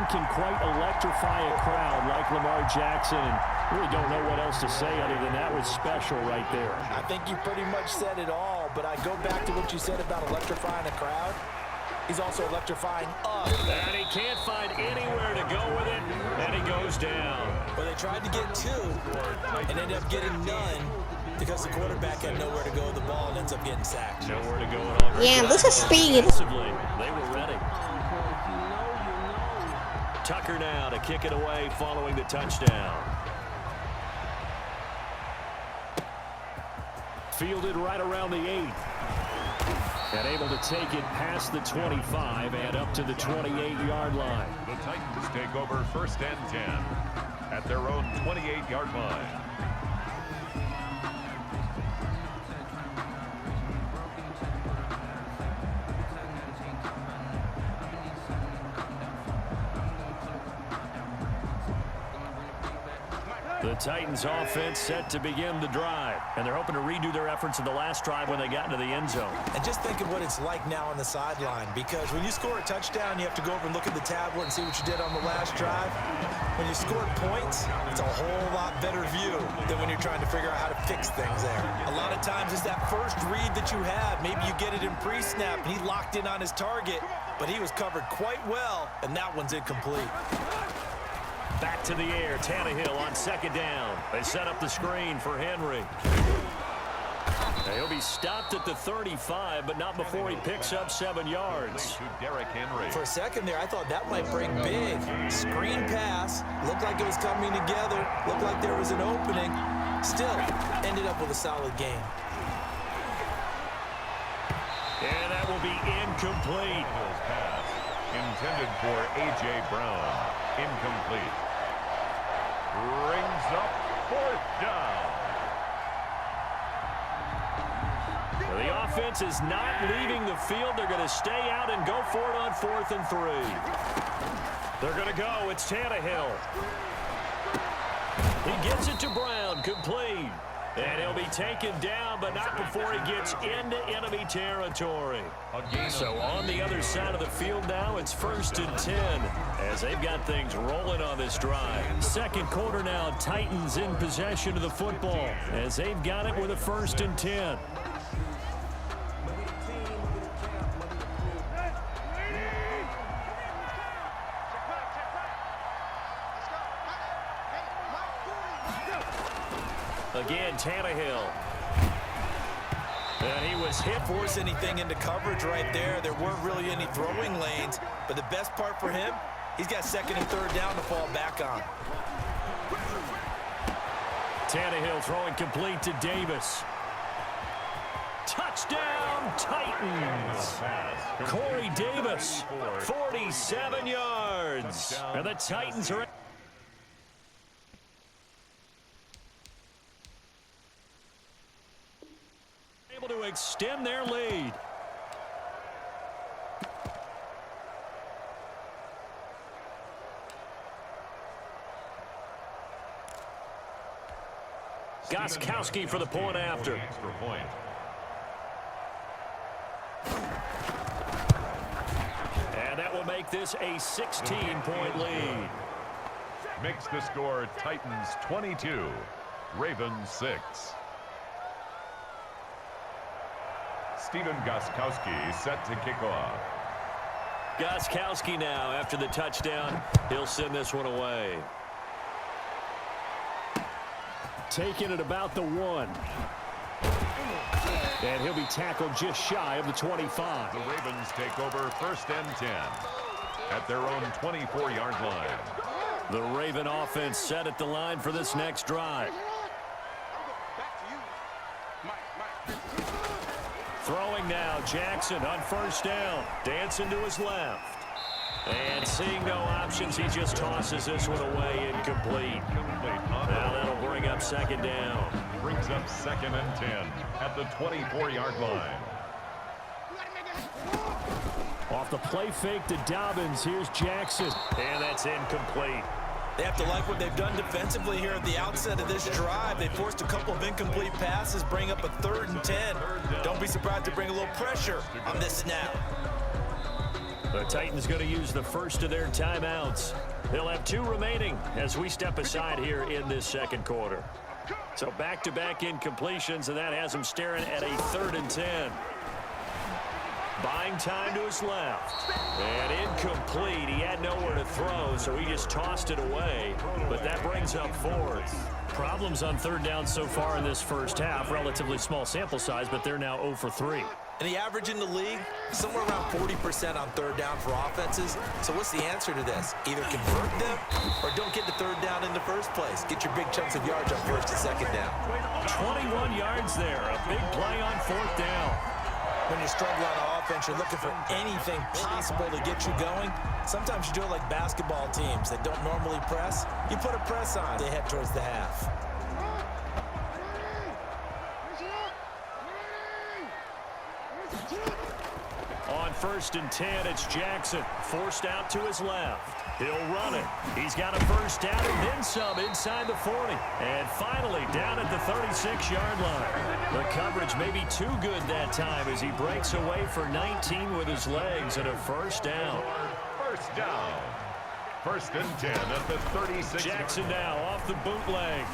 can quite electrify a crowd like Lamar Jackson, and really don't know what else to say other than that was special right there. I think you pretty much said it all, but I go back to what you said about electrifying a crowd. He's also electrifying us. And he can't find anywhere to go with it, and he goes down. Well, they tried to get two and ended up getting none because the quarterback had nowhere to go with the ball and ends up getting sacked. Nowhere to go at all. Yeah, this is speed. They were ready. Tucker now to kick it away following the touchdown. Fielded right around the 8. And able to take it past the 25 and up to the 28-yard line. The Titans take over 1st and 10 at their own 28-yard line. The Titans offense set to begin the drive, and they're hoping to redo their efforts in the last drive when they got into the end zone. And just think of what it's like now on the sideline, because when you score a touchdown, you have to go over and look at the tablet and see what you did on the last drive. When you scored points, it's a whole lot better view than when you're trying to figure out how to fix things there. A lot of times it's that first read that you have. Maybe you get it in pre-snap, and he locked in on his target, but he was covered quite well, and that one's incomplete. Back to the air, Tannehill on 2nd down. They set up the screen for Henry. He'll be stopped at the 35, but not before he picks up 7 yards. For a second there, I thought that might break big. Screen pass, looked like it was coming together, looked like there was an opening. Still, ended up with a solid game. And that will be incomplete. Pass intended for A.J. Brown. Incomplete. Brings up 4th down. Well, the offense is not leaving the field. They're going to stay out and go for it on 4th and 3. They're going to go. It's Tannehill. He gets it to Brown. Complete. And he'll be taken down, but not before he gets into enemy territory. So on the other side of the field now, it's 1st and 10 as they've got things rolling on this drive. 2nd quarter now, Titans in possession of the football as they've got it with a 1st and 10. Again, Tannehill. And he was hit. Force anything into coverage right there. There weren't really any throwing lanes, but the best part for him, he's got 2nd and 3rd down to fall back on. Tannehill throwing complete to Davis. Touchdown, Titans. Corey Davis, 47 yards. And the Titans are able to extend their lead. Gostkowski for the point after. Extra point. And that will make this a 16-point lead. Makes the score Titans 22, Ravens 6. Stephen Gostkowski set to kick off. Gostkowski now after the touchdown. He'll send this one away. Taking it about the 1. And he'll be tackled just shy of the 25. The Ravens take over 1st and 10 at their own 24-yard line. The Raven offense set at the line for this next drive. Throwing now, Jackson on 1st down. Dancing to his left. And seeing no options, he just tosses this one away, incomplete. Now that'll bring up 2nd down. Brings up 2nd and 10 at the 24-yard line. Off the play fake to Dobbins, here's Jackson. And that's incomplete. They have to like what they've done defensively here at the outset of this drive. They forced a couple of incomplete passes, bring up a 3rd and 10. Don't be surprised to bring a little pressure on this snap. The Titans going to use the first of their timeouts. They'll have 2 remaining as we step aside here in this second quarter. So back-to-back incompletions, and that has him staring at a 3rd and 10. Buying time to his left. And incomplete. He had nowhere to throw, so he just tossed it away. But that brings up 4th. Problems on 3rd down so far in this first half. Relatively small sample size, but they're now 0 for 3. And the average in the league, somewhere around 40% on 3rd down for offenses. So what's the answer to this? Either convert them or don't get to 3rd down in the first place. Get your big chunks of yards on 1st and 2nd down. 21 yards there. A big play on 4th down. When you're struggling on offense, you're looking for anything possible to get you going. Sometimes you do it like basketball teams that don't normally press. You put a press on, they head towards the half. On 1st and 10, it's Jackson. Forced out to his left. He'll run it. He's got a 1st down and then some inside the 40. And finally down at the 36-yard line. The coverage may be too good that time as he breaks away for 19 with his legs and a 1st down. 1st down. 1st and 10 at the 36. Jackson now off the bootleg.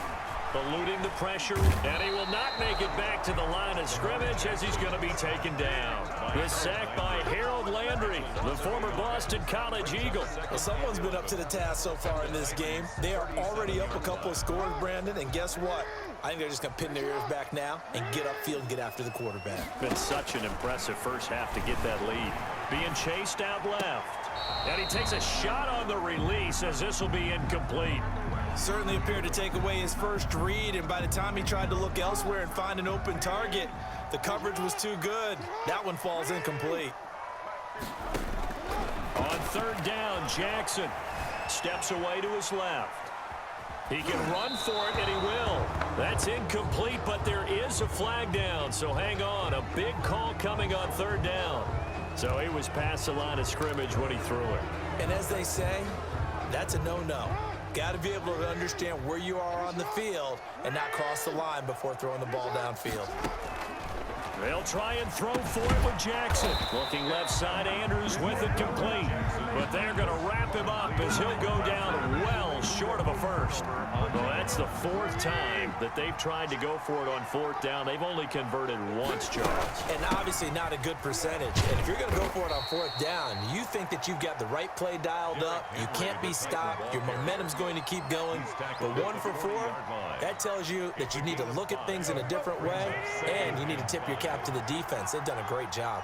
Eluding the pressure, and he will not make it back to the line of scrimmage as he's going to be taken down. The sack by Harold Landry, the former Boston College Eagle. Well, someone's been up to the task so far in this game. They are already up a couple of scores, Brandon, and guess what? I think they're just going to pin their ears back now and get upfield and get after the quarterback. Been such an impressive first half to get that lead. Being chased out left. And he takes a shot on the release as this will be incomplete. Certainly appeared to take away his first read, and by the time he tried to look elsewhere and find an open target, the coverage was too good. That one falls incomplete. On 3rd down, Jackson steps away to his left. He can run for it, and he will. That's incomplete, but there is a flag down, so hang on. A big call coming on 3rd down. So he was past the line of scrimmage when he threw it. And as they say, that's a no-no. Got to be able to understand where you are on the field and not cross the line before throwing the ball downfield. They'll try and throw for it with Jackson. Looking left side, Andrews with it complete. But they're going to wrap him up as he'll go down well short of a 1st. Well, that's the 4th time that they've tried to go for it on 4th down. They've only converted once, Charles. And obviously not a good percentage. And if you're going to go for it on 4th down, you think that you've got the right play dialed up. You can't be stopped. Your momentum's going to keep going. But 1 for 4, that tells you that you need to look at things in a different way, and you need to tip your cap to the defense. They've done a great job.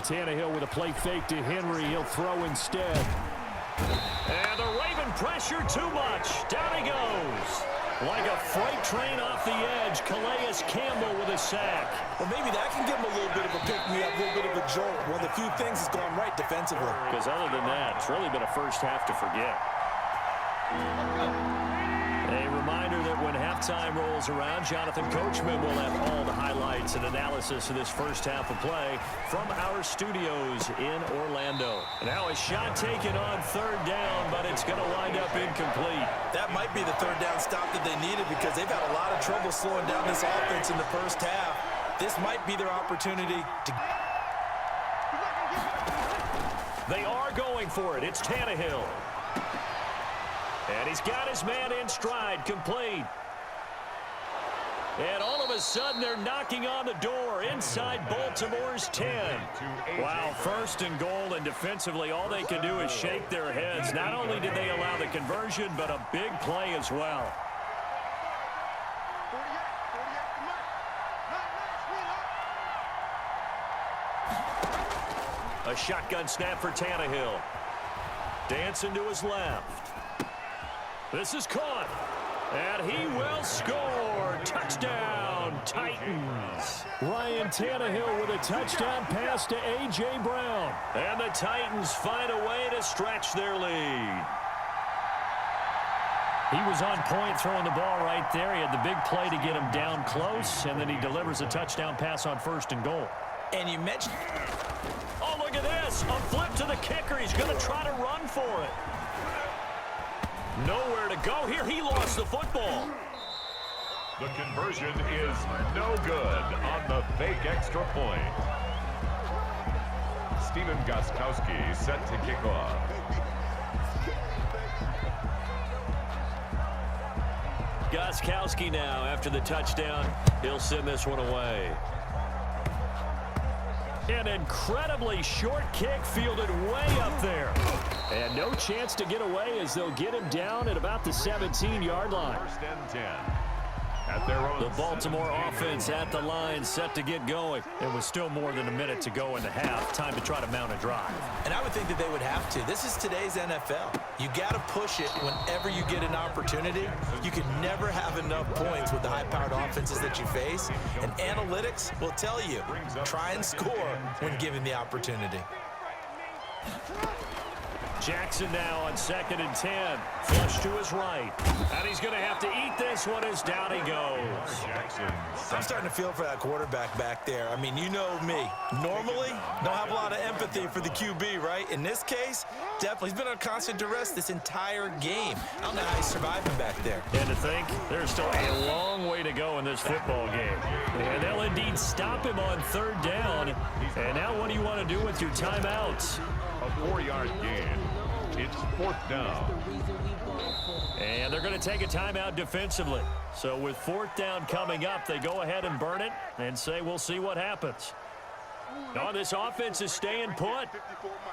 Tannehill with a play fake to Henry. He'll throw instead. And the Raven pressure too much. Down he goes. Like a freight train off the edge, Calais Campbell with a sack. Well, maybe that can give him a little bit of a pick-me-up, a little bit of a jolt. One of the few things that's gone right defensively. Because other than that, it's really been a first half to forget. A reminder that when halftime rolls around, Jonathan Coachman will have all the highlights and analysis of this first half of play from our studios in Orlando. Now a shot taken on 3rd down, but it's going to wind up incomplete. That might be the 3rd down stop that they needed because they've had a lot of trouble slowing down this offense in the first half. This might be their opportunity to... They are going for it. It's Tannehill. And he's got his man in stride, complete. And all of a sudden, they're knocking on the door inside Baltimore's 10. Wow, 1st and goal, and defensively, all they can do is shake their heads. Not only did they allow the conversion, but a big play as well. A shotgun snap for Tannehill. Dancing to his left. This is caught, and he will score. Touchdown, Titans. Ryan Tannehill with a touchdown pass to A.J. Brown. And the Titans find a way to stretch their lead. He was on point throwing the ball right there. He had the big play to get him down close, and then he delivers a touchdown pass on 1st and goal. And you mentioned... Oh, look at this. A flip to the kicker. He's going to try to run for it. Nowhere to go here. He lost the football. The conversion is no good on the fake extra point. Steven Gostkowski set to kick off. Gostkowski now after the touchdown. He'll send this one away. An incredibly short kick fielded way up there. And no chance to get away as they'll get him down at about the 17-yard line. First and 10. At their own The Baltimore offense at the line set to get going. It was still more than a minute to go in the half. Time to try to mount a drive. And I would think that they would have to. This is today's NFL. You got to push it whenever you get an opportunity. You can never have enough points with the high-powered offenses that you face. And analytics will tell you, try and score when given the opportunity. Jackson now on 2nd and 10. Flush to his right. And he's going to have to eat this one as down he goes. Jackson. I'm starting to feel for that quarterback back there. I mean, you know me. Normally, don't have a lot of empathy for the QB, right? In this case, definitely. He's been on constant duress this entire game. I don't know how he's surviving back there. And to think, there's still a long way to go in this football game. And they'll indeed stop him on 3rd down. And now what do you want to do with your timeouts? A 4-yard gain. It's 4th down. And they're going to take a timeout defensively. So with 4th down coming up, they go ahead and burn it and say we'll see what happens. Oh, this offense is staying put.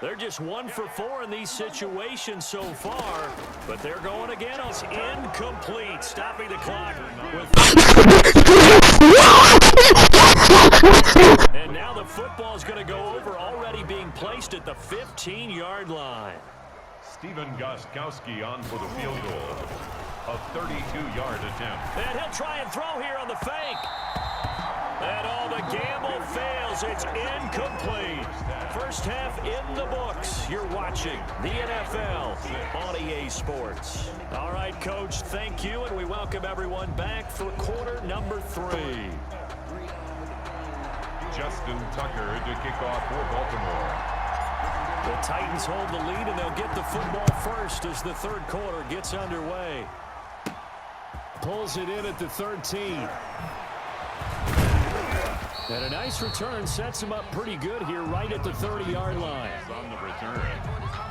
They're just 1 for 4 in these situations so far, but they're going again. It's incomplete, stopping the clock with. And now the football is going to go over, already being placed at the 15-yard line. Steven Gostkowski on for the field goal. A 32-yard attempt. And he'll try and throw here on the fake. And all the gamble fails. It's incomplete. First half in the books. You're watching the NFL on EA Sports. All right, Coach, thank you, and we welcome everyone back for quarter number 3. Justin Tucker to kick off for Baltimore. The Titans hold the lead, and they'll get the football first as the 3rd quarter gets underway. Pulls it in at the 13. And a nice return sets him up pretty good here right at the 30-yard line. On the return,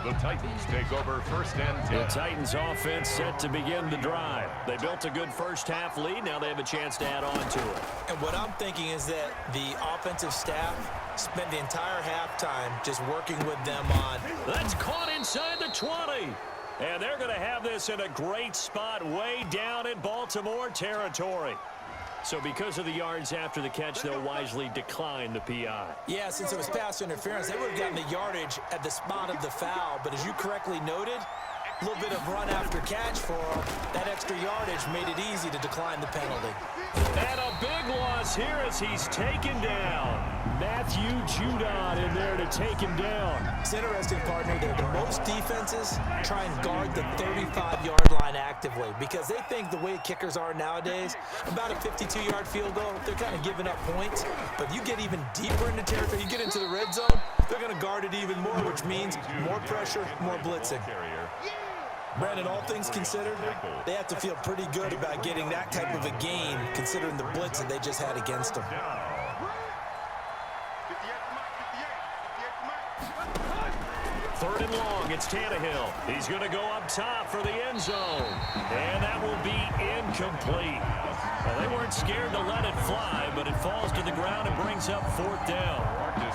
the Titans take over 1st and 10. The Titans offense set to begin the drive. They built a good first half lead. Now they have a chance to add on to it. And what I'm thinking is that the offensive staff spent the entire halftime just working with them on. That's caught inside the 20. And they're going to have this in a great spot way down in Baltimore territory. So because of the yards after the catch, they'll wisely decline the PI. Yeah, since it was pass interference, they would have gotten the yardage at the spot of the foul. But as you correctly noted, a little bit of run after catch for them. That extra yardage made it easy to decline the penalty. And a big loss here as he's taken down. Matthew Judon in there to take him down. It's interesting, partner, that most defenses try and guard the 35-yard line actively because they think the way kickers are nowadays, about a 52-yard field goal, they're kind of giving up points. But you get even deeper into territory, you get into the red zone, they're going to guard it even more, which means more pressure, more blitzing. Brandon, all things considered, they have to feel pretty good about getting that type of a gain considering the blitz that they just had against them. Third and long, it's Tannehill. He's going to go up top for the end zone. And that will be incomplete. Well, they weren't scared to let it fly, but it falls to the ground and brings up 4th down.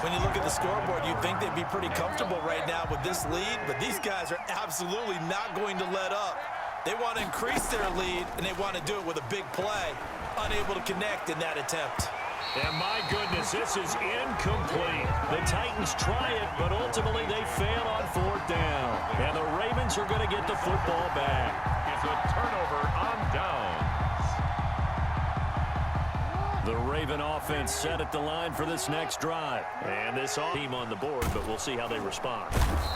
When you look at the scoreboard, you'd think they'd be pretty comfortable right now with this lead, but these guys are absolutely not going to let up. They want to increase their lead, and they want to do it with a big play. Unable to connect in that attempt. And my goodness, this is incomplete. The Titans try it, but ultimately they fail on 4th down. And the Ravens are going to get the football back. It's a turnover on downs. The Raven offense set at the line for this next drive. And this team on the board, but we'll see how they respond.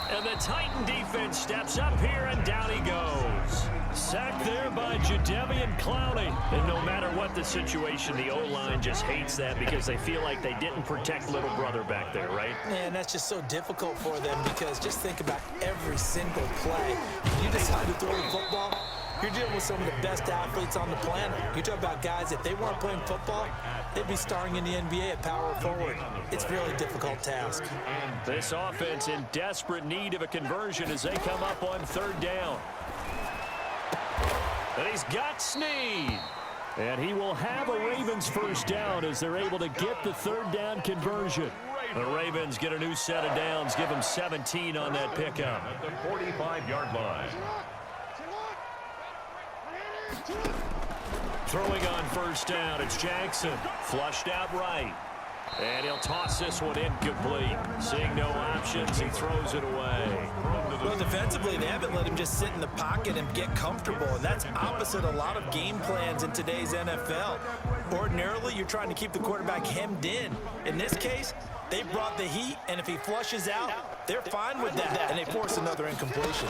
And the Titan defense steps up here, and down he goes. Sacked there by Jadeveon Clowney. And no matter what the situation, the O-line just hates that because they feel like they didn't protect little brother back there, right? Man, that's just so difficult for them because just think about every single play. You decide to throw the football, You're dealing with some of the best athletes on the planet. You talk about guys, if they weren't playing football, they'd be starring in the NBA at power forward. It's a really difficult task. This offense in desperate need of a conversion as they come up on third down. And he's got Snead. And he will have a Ravens first down as they're able to get the third down conversion. The Ravens get a new set of downs, give them 17 on that pickup. At the 45-yard line. Throwing on first down, it's Jackson. Flushed out right. And he'll toss this one incomplete. Seeing no options, he throws it away. Well, defensively, they haven't let him just sit in the pocket and get comfortable, and that's opposite a lot of game plans in today's NFL. Ordinarily, you're trying to keep the quarterback hemmed in. In this case, they brought the heat, and if he flushes out, they're fine with that, and they force another incompletion.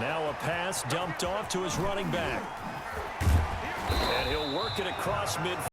Now a pass dumped off to his running back. And he'll work it across midfield.